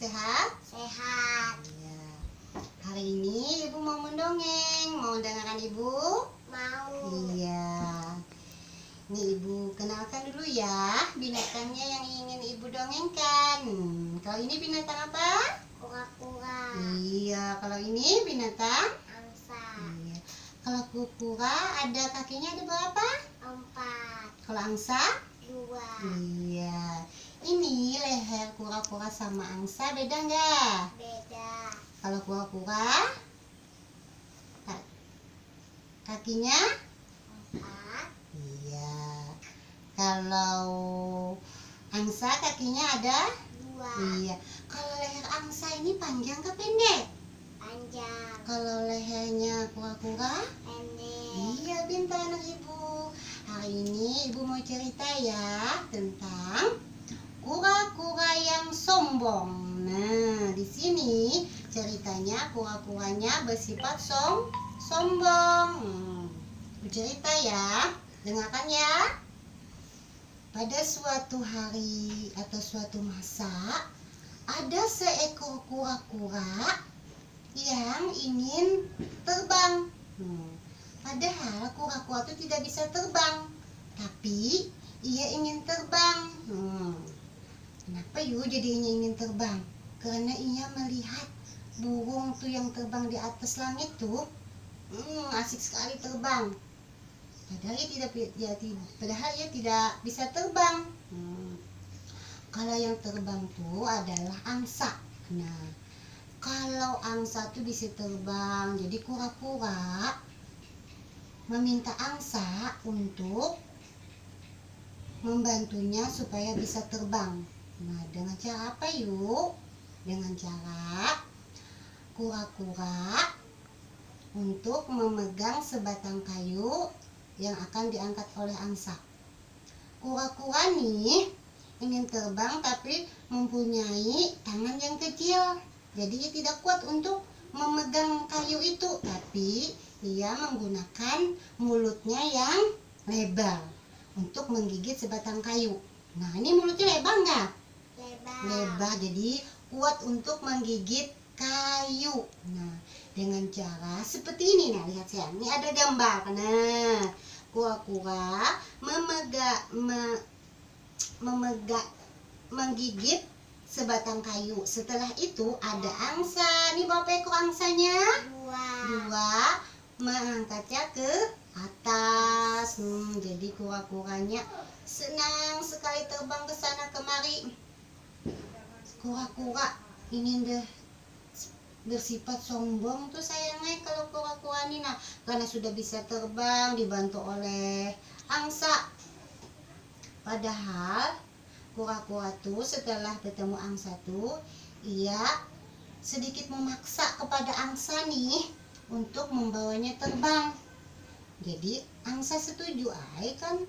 Sehat? Sehat. Iya. Hari ini Ibu mau mendongeng. Mau dengarkan Ibu? Mau. Iya. Nih Ibu kenalkan dulu ya binatangnya yang ingin Ibu dongengkan. Kalau ini binatang apa? Kura-kura. Iya. Kalau ini binatang? Angsa. Iya. Kalau kura-kura ada kakinya ada berapa? 4. Kalau angsa? 2. Iya. Ini leher kura-kura sama angsa beda nggak? Beda. Kalau kura-kura kakinya 4. iya. Kalau angsa kakinya ada 2. iya. Kalau leher angsa ini panjang ke pendek? Panjang. Kalau lehernya kura-kura? Pendek. Iya, pintar anak Ibu. Hari ini Ibu mau cerita ya tentang kura-kura yang sombong. Nah, di sini ceritanya kura-kuranya bersifat sombong. Cerita ya, dengarkan ya. Pada suatu hari atau suatu masa, ada seekor kura-kura yang ingin terbang. Padahal kura-kura itu tidak bisa terbang, tapi ia ingin terbang. Kenapa jadinya ingin terbang? Karena ia melihat burung tuh yang terbang di atas langit tuh, asik sekali terbang. Padahal ia tidak bisa terbang. Kalau yang terbang tuh adalah angsa. Nah, kalau angsa tuh bisa terbang, jadi kura-kura meminta angsa untuk membantunya supaya bisa terbang. Nah, dengan cara apa yuk? Dengan cara kura-kura untuk memegang sebatang kayu yang akan diangkat oleh angsa. Kura-kura nih ingin terbang tapi mempunyai tangan yang kecil. Jadi ia tidak kuat untuk memegang kayu itu, tapi ia menggunakan mulutnya yang lebar untuk menggigit sebatang kayu. Nah, ini mulutnya lebar nggak? Lebar, jadi kuat untuk menggigit kayu. Nah, dengan cara seperti ini. Nah, lihat saya, ini ada gambar. Nah, kura-kura menggigit sebatang kayu. Setelah itu ada angsa. Ini berapa ekor angsanya? 2. Mengangkatnya ke atas. Jadi kura-kuranya senang sekali terbang ke sana kemari. Kura-kura ingin bersifat sombong tuh sayangnya kalau kura-kura ini. Nah, karena sudah bisa terbang dibantu oleh angsa. Padahal kura-kura tuh setelah bertemu angsa tuh ia sedikit memaksa kepada angsa nih untuk membawanya terbang. Jadi angsa setuju, kan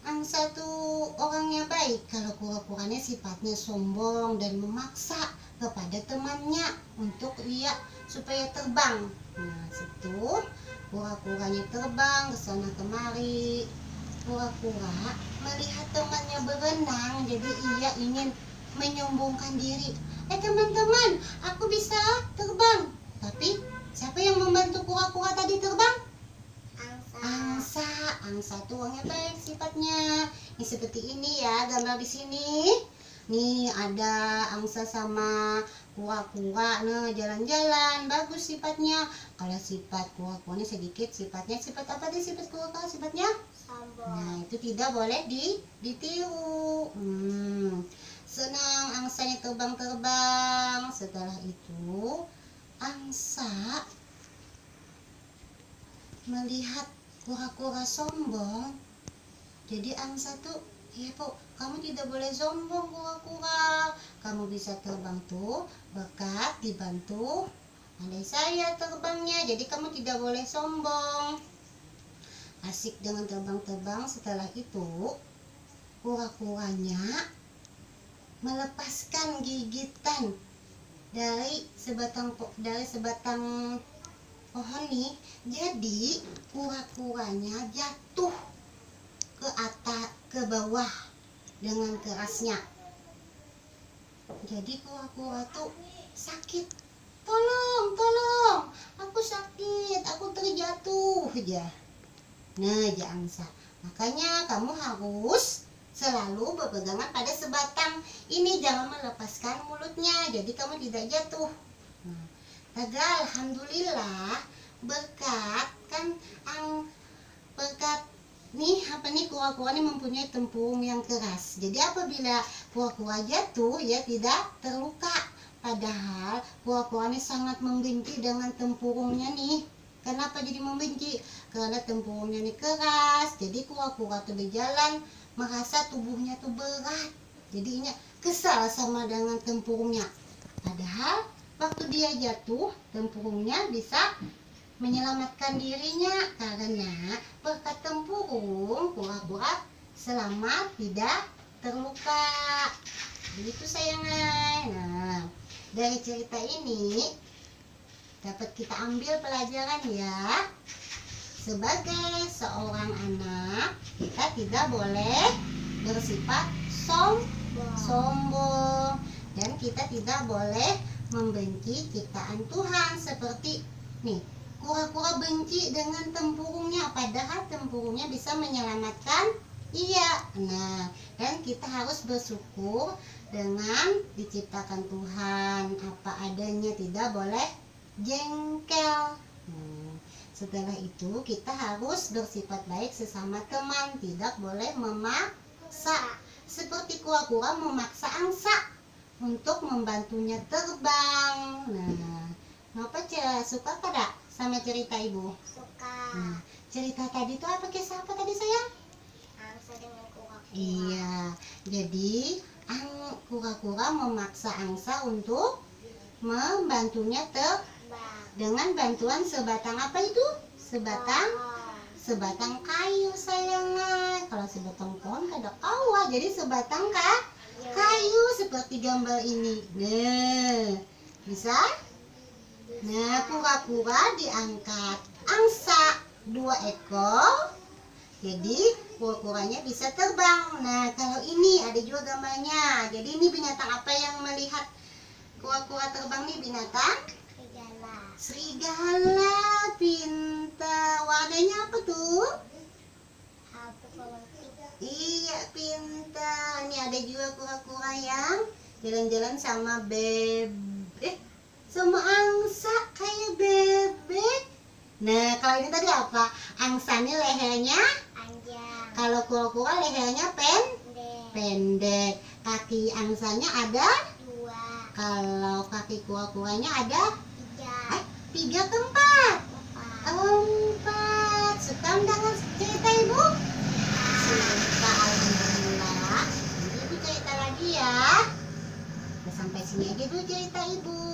angsa tuh orangnya baik. Kalau kura-kuranya sifatnya sombong dan memaksa kepada temannya untuk ia supaya terbang. Nah, situ kura-kuranya terbang ke sana kemari. Kura-kura melihat temannya berenang, jadi ia ingin menyombongkan diri. Teman-teman, aku bisa terbang. Tapi siapa yang membantu kura-kura tadi terbang? Angsa tuh orangnya baik sifatnya. Ini seperti ini ya gambar di sini. Nih ada angsa sama kura-kura, nah jalan-jalan, bagus sifatnya. Kalau sifat kura-kuranya sedikit sifat apa sih sifat kura-kura sifatnya? Sombong. Nah, itu tidak boleh ditiru. Senang angsanya terbang-terbang. Setelah itu angsa melihat kura-kura sombong. Jadi angsa tuh, ya Bu, kamu tidak boleh sombong kura-kura. Kamu bisa terbang tuh berkat dibantu andai saya terbangnya. Jadi kamu tidak boleh sombong. Asik dengan terbang-terbang. Setelah itu kura-kuranya melepaskan gigitan dari sebatang pohon nih. Jadi kura-kuranya jatuh ke bawah dengan kerasnya. Jadi kura-kura tuh sakit. Tolong, aku sakit, aku terjatuh aja. Nah, aja angsa. Makanya kamu harus selalu berpegangan pada sebatang ini, jangan melepaskan mulutnya, jadi kamu tidak jatuh. Nah, alhamdulillah berkat kura-kura ini mempunyai tempurung yang keras. Jadi apabila kura-kura jatuh, ya tidak terluka. Padahal kura-kura ini sangat membenci dengan tempurungnya nih. Kenapa jadi membenci? Karena tempurungnya ini keras. Jadi kura-kura tuh berjalan merasa tubuhnya tuh berat. Jadinya kesal sama dengan tempurungnya. Padahal waktu dia jatuh, tempurungnya bisa menyelamatkan dirinya, karena berkat tempurung kura-kura selamat, tidak terluka. Begitu sayangan. Nah, dari cerita ini dapat kita ambil pelajaran ya. Sebagai seorang anak, kita tidak boleh bersifat sombong, dan kita tidak boleh membenci ciptaan Tuhan. Seperti nih, kura-kura benci dengan tempurungnya, padahal tempurungnya bisa menyelamatkan. Iya. Nah, dan kita harus bersyukur dengan diciptakan Tuhan apa adanya, tidak boleh jengkel. Setelah itu kita harus bersifat baik sesama teman, tidak boleh memaksa. Seperti kura-kura memaksa angsa untuk membantunya terbang. Nah, Nova suka kada sama cerita ibu? Suka. Nah, cerita tadi itu apa, kisah apa tadi sayang? Angsa dengan kura-kura. Iya, jadi kura-kura memaksa angsa untuk membantunya Bang. dengan bantuan sebatang apa itu? Sebatang kayu sayangan. Kalau sebatang pohon kada kawa, jadi sebatang kayu seperti gambar ini. Nah, bisa? Nah, kura-kura diangkat angsa 2 ekor. Jadi kura-kuranya bisa terbang. Nah, kalau ini ada juga gambarnya. Jadi ini binatang apa yang melihat kura-kura terbang nih? Binatang serigala. Pintar. Warnanya apa tuh? Iya, pintar. Ini ada juga kura-kura yang jalan-jalan sama sama angsa kayak bebek. Nah, kalau ini tadi apa? Angsa ini lehernya Panjang. kalau kura-kura lehernya pendek. Kaki angsanya ada 2. kalau kaki kura-kuranya ada 3. 3 ke 4. 4. 4. Suka dengan cerita ibu? Suka, alhamdulillah. Jadi ibu cerita lagi ya. Sampai sini aja dulu cerita ibu.